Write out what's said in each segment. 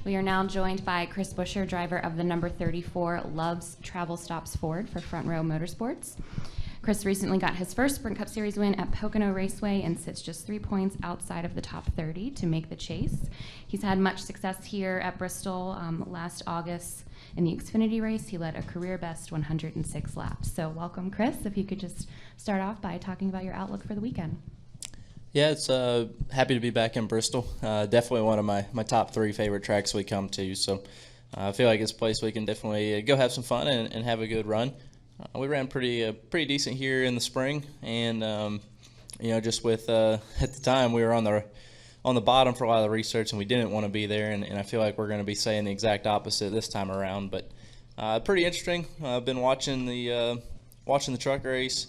We are now joined by Chris Buescher, driver of the number 34 Loves Travel Stops Ford for Front Row Motorsports. Chris recently got his first Sprint Cup Series win at Pocono Raceway and sits just 3 points outside of the top 30 to make the chase. He's had much success here at Bristol. Last August in the Xfinity race, he led a career best 106 laps. So welcome, Chris. If you could just start off by talking about your outlook for the weekend. Yeah, it's happy to be back in Bristol. Definitely one of my top 3 favorite tracks we come to. So I feel like it's a place we can definitely go have some fun and have a good run. We ran pretty decent here in the spring, and just with at the time we were on the bottom for a lot of the research, and we didn't want to be there. And I feel like we're going to be saying the exact opposite this time around. But pretty interesting. I've been watching the truck race.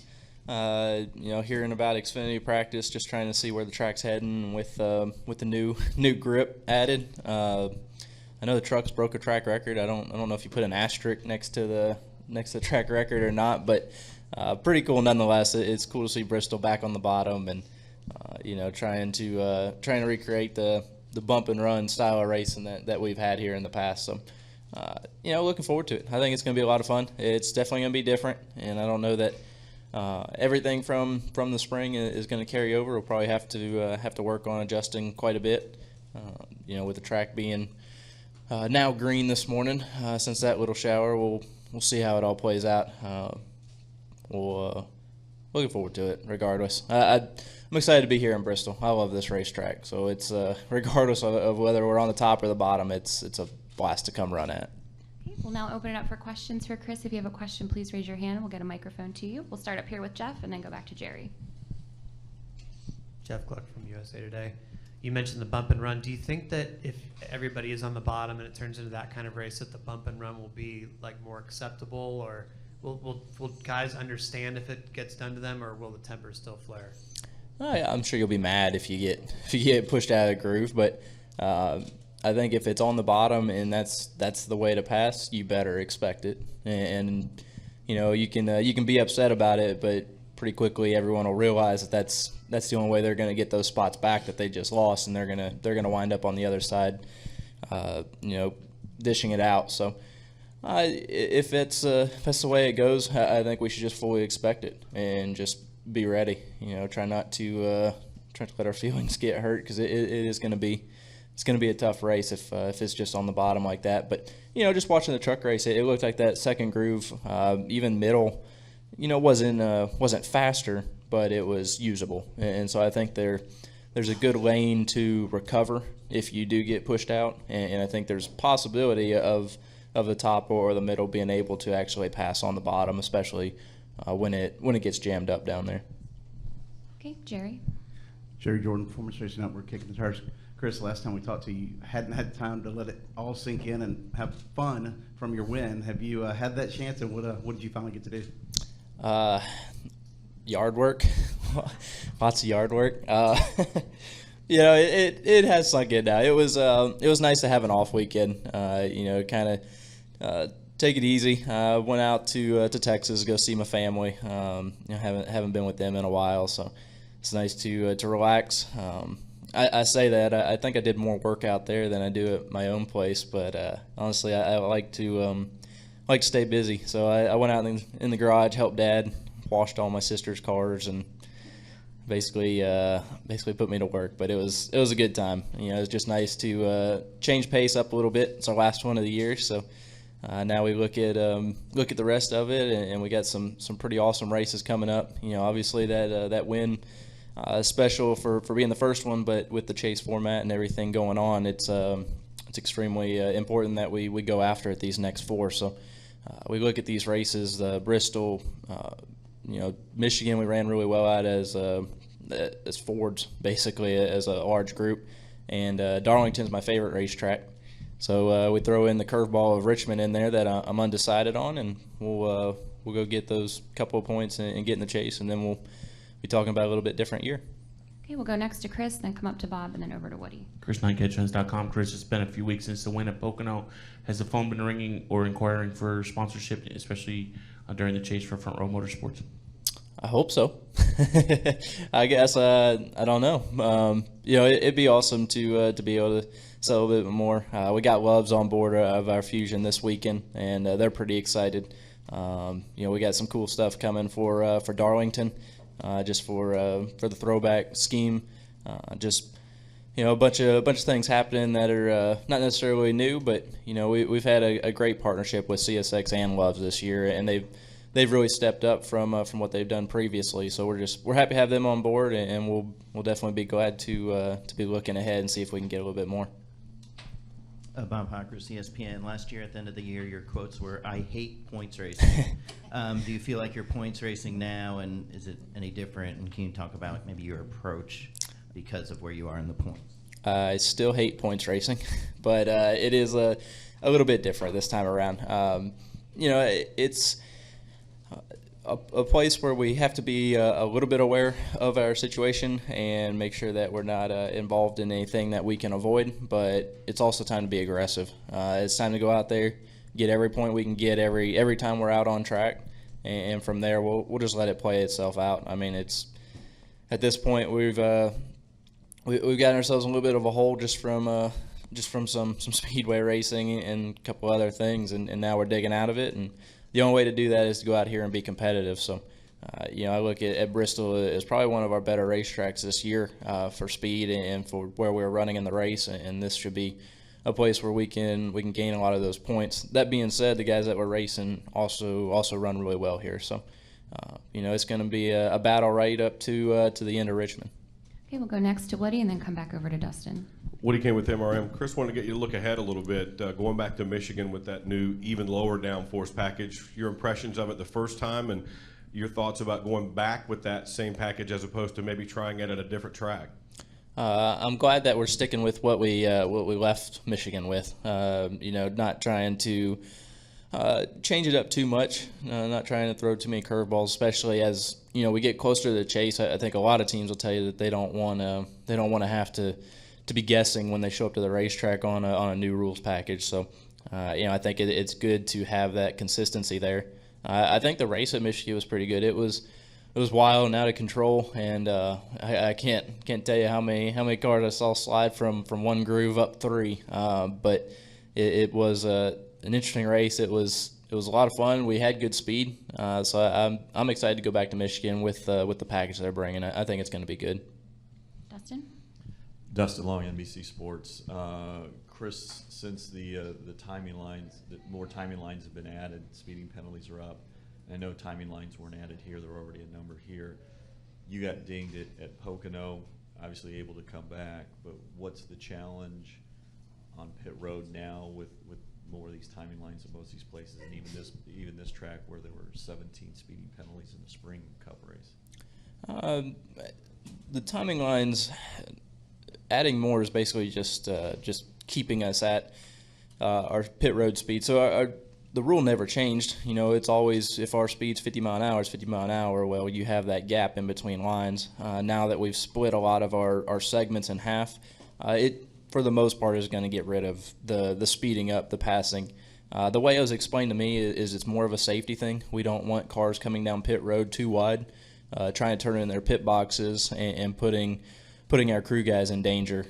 Hearing about Xfinity practice, just trying to see where the track's heading with the new grip added. I know the trucks broke a track record. I don't know if you put an asterisk next to the track record or not, but pretty cool nonetheless. It's cool to see Bristol back on the bottom and trying to recreate the bump and run style of racing that we've had here in the past. So looking forward to it. I think it's going to be a lot of fun. It's definitely going to be different, and I don't know that everything from the spring is going to carry over. We'll probably have to work on adjusting quite a bit. With the track being now green this morning, since that little shower, we'll see how it all plays out. Looking forward to it. Regardless, I'm excited to be here in Bristol. I love this racetrack, so it's regardless of whether we're on the top or the bottom, it's a blast to come run at. We'll now open it up for questions for Chris. If you have a question, please raise your hand and we'll get a microphone to you. We'll start up here with Jeff and then go back to Jerry. Jeff Gluck from USA Today. You mentioned the bump and run. Do you think that if everybody is on the bottom and it turns into that kind of race, that the bump and run will be more acceptable, or will guys understand if it gets done to them, or will the temper still flare? I'm sure you'll be mad if you get pushed out of the groove, but I think if it's on the bottom and that's the way to pass, you better expect it. And you can be upset about it, but pretty quickly everyone will realize that's the only way they're going to get those spots back that they just lost, and they're gonna wind up on the other side, dishing it out. So if that's the way it goes, I think we should just fully expect it and just be ready. Try not to let our feelings get hurt, because it is going to be. It's going to be a tough race if it's just on the bottom like that. But, just watching the truck race, it looked like that second groove, even middle, wasn't faster, but it was usable. And so I think there's a good lane to recover if you do get pushed out. And I think there's possibility of the top or the middle being able to actually pass on the bottom, especially when it gets jammed up down there. Okay, Jerry. Jerry Jordan, Performance Racing Network, Kicking the Tires. Chris, last time we talked to you, you hadn't had time to let it all sink in and have fun from your win. Have you had that chance, and what did you finally get to do? Yard work, lots of yard work. It has sunk in now. It was nice to have an off weekend. Kind of take it easy. Went out to Texas to go see my family. Haven't been with them in a while, so it's nice to relax. I say that I think I did more work out there than I do at my own place, but honestly, I like to stay busy. So I went out in the garage, helped Dad, washed all my sister's cars, and basically put me to work. But it was a good time. It was just nice to change pace up a little bit. It's our last one of the year, so now we look at the rest of it, and we got some pretty awesome races coming up. Obviously that win. Special for being the first one, but with the chase format and everything going on, it's extremely important that we go after it these next 4. So we look at these races, Bristol, Michigan, we ran really well at as Fords, basically as a large group, and Darlington's my favorite racetrack. So we throw in the curveball of Richmond in there that I'm undecided on, and we'll go get those couple of points and get in the chase, and then we'll be talking about a little bit different year. Okay, we'll go next to Chris, then come up to Bob, and then over to Woody. Chris9catchtrends.com. Chris, it's been a few weeks since the win at Pocono. Has the phone been ringing or inquiring for sponsorship, especially during the chase for Front Row Motorsports? I hope so. I guess I don't know. It'd be awesome to be able to sell a little bit more. We got Loves on board of our Fusion this weekend, and they're pretty excited. We got some cool stuff coming for Darlington, just for the throwback scheme. A bunch of things happening that are not necessarily new, but we've had a great partnership with CSX and Loves this year, and they've really stepped up from what they've done previously. So we're happy to have them on board, and we'll definitely be glad to be looking ahead and see if we can get a little bit more. Bob Hockers, ESPN. Last year at the end of the year, your quotes were, "I hate points racing." Do you feel like you're points racing now, and is it any different? And can you talk about maybe your approach because of where you are in the points? I still hate points racing, but it is a little bit different this time around. It's a place where we have to be a little bit aware of our situation and make sure that we're not involved in anything that we can avoid, but it's also time to be aggressive. It's time to go out there, get every point we can get every time we're out on track, and from there we'll just let it play itself out. I mean, it's at this point we've gotten ourselves in a little bit of a hole just from some speedway racing and a couple other things, and now we're digging out of it, and the only way to do that is to go out here and be competitive. So, I look at Bristol as probably one of our better racetracks this year for speed and for where we're running in the race, and this should be a place where we can gain a lot of those points. That being said, the guys that we're racing also run really well here. So, it's going to be a battle right up to the end of Richmond. Okay, we'll go next to Woody and then come back over to Dustin. Woody King with MRM. Chris, wanted to get you to look ahead a little bit, going back to Michigan with that new, even lower downforce package. Your impressions of it the first time, and your thoughts about going back with that same package as opposed to maybe trying it at a different track. I'm glad that we're sticking with what we left Michigan with. Not trying to change it up too much. Not trying to throw too many curveballs, especially as we get closer to the chase. I think a lot of teams will tell you that they don't want to have to be guessing when they show up to the racetrack on a new rules package. So, I think it's good to have that consistency there. I think the race at Michigan was pretty good. It was wild and out of control, and I can't tell you how many cars I saw slide from one groove up three. But it was an interesting race. It was a lot of fun. We had good speed, so I'm excited to go back to Michigan with the package they're bringing. I think it's going to be good. Dustin? Dustin Long, NBC Sports. Chris, since the timing lines, more timing lines have been added, speeding penalties are up. I know timing lines weren't added here; there were already a number here. You got dinged at Pocono, obviously able to come back. But what's the challenge on pit road now with more of these timing lines in most of these places, and even this track where there were 17 speeding penalties in the spring Cup race? The timing lines. Adding more is basically just keeping us at our pit road speed. So the rule never changed. It's always, if our speed's 50 mile an hour, it's 50 mile an hour. Well, you have that gap in between lines. Now that we've split a lot of our segments in half, it for the most part is going to get rid of the speeding up, the passing. The way it was explained to me is it's more of a safety thing. We don't want cars coming down pit road too wide, trying to turn in their pit boxes and putting our crew guys in danger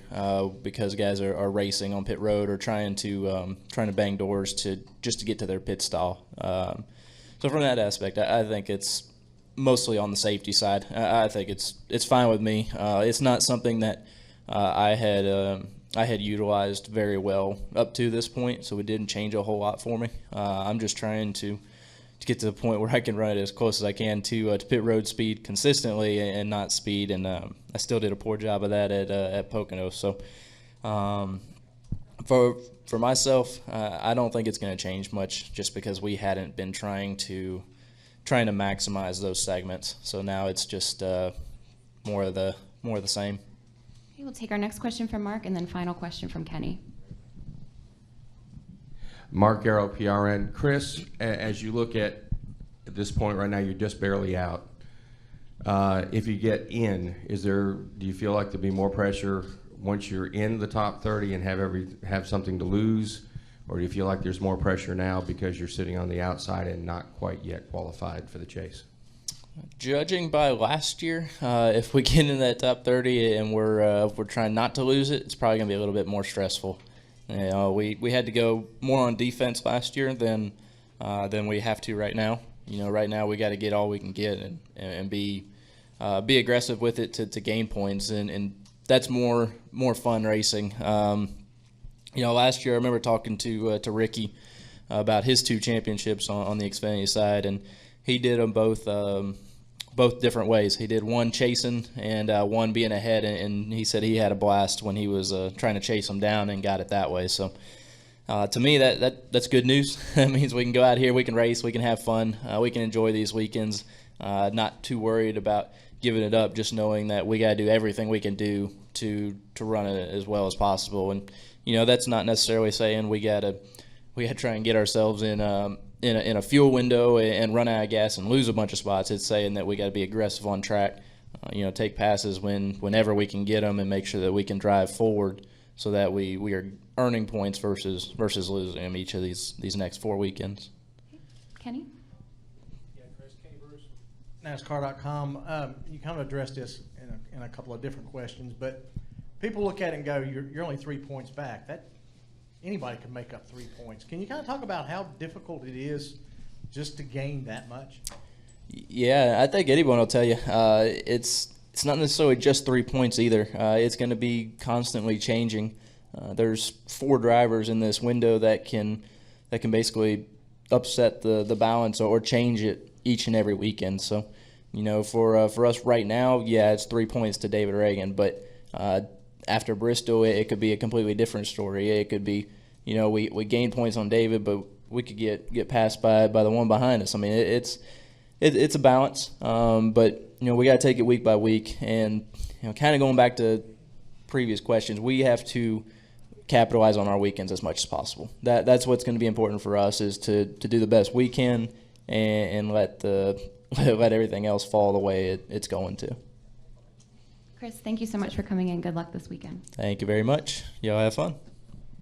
because guys are racing on pit road or trying to bang doors just to get to their pit stall. So from that aspect, I think it's mostly on the safety side. I think it's fine with me. It's not something that I had utilized very well up to this point, so it didn't change a whole lot for me. I'm just trying to get to the point where I can run it as close as I can to pit road speed consistently and not speed, and I still did a poor job of that at Pocono. So for myself, I don't think it's going to change much just because we hadn't been trying to maximize those segments. So now it's just more of the same. Okay, we'll take our next question from Mark and then final question from Kenny. Mark Arrow, PRN. Chris, as you look at this point right now, you're just barely out. If you get in, do you feel like there'll be more pressure once you're in the top 30 and have something to lose, or do you feel like there's more pressure now because you're sitting on the outside and not quite yet qualified for the chase? Judging by last year, if we get in that top 30 and we're trying not to lose it, it's probably going to be a little bit more stressful. We had to go more on defense last year than we have to right now. Right now we got to get all we can get and be aggressive with it to gain points, and that's more fun racing. Last year I remember talking to Ricky about his 2 championships on the Xfinity side, and he did them both different ways. He did one chasing and one being ahead, and he said he had a blast when he was trying to chase them down and got it that way. So to me, that's good news. That means we can go out here, we can race, we can have fun, we can enjoy these weekends. Not too worried about giving it up, just knowing that we got to do everything we can do to run it as well as possible. And that's not necessarily saying we got to try and get ourselves in a fuel window and run out of gas and lose a bunch of spots. It's saying that we got to be aggressive on track, take passes whenever we can get them, and make sure that we can drive forward so that we are earning points versus losing them each of these next 4 weekends. Kenny? Yeah, Chris, Kenny Bruce, NASCAR.com. You kind of addressed this in a couple of different questions, but people look at it and go, "You're only 3 points back." That anybody can make up 3 points. Can you kind of talk about how difficult it is just to gain that much? Yeah, I think anyone will tell you. It's not necessarily just 3 points either. It's going to be constantly changing. There's 4 drivers in this window that can basically upset the balance or change it each and every weekend. So, for us right now, yeah, it's 3 points to David Reagan, but after Bristol, it could be a completely different story. It could be, we gain points on David, but we could get passed by the one behind us. I mean, it's a balance, but we got to take it week by week. And kind of going back to previous questions, we have to capitalize on our weekends as much as possible. That's what's going to be important for us, is to do the best we can and let everything else fall the way it's going to. Chris, thank you so much for coming in. Good luck this weekend. Thank you very much. Y'all have fun.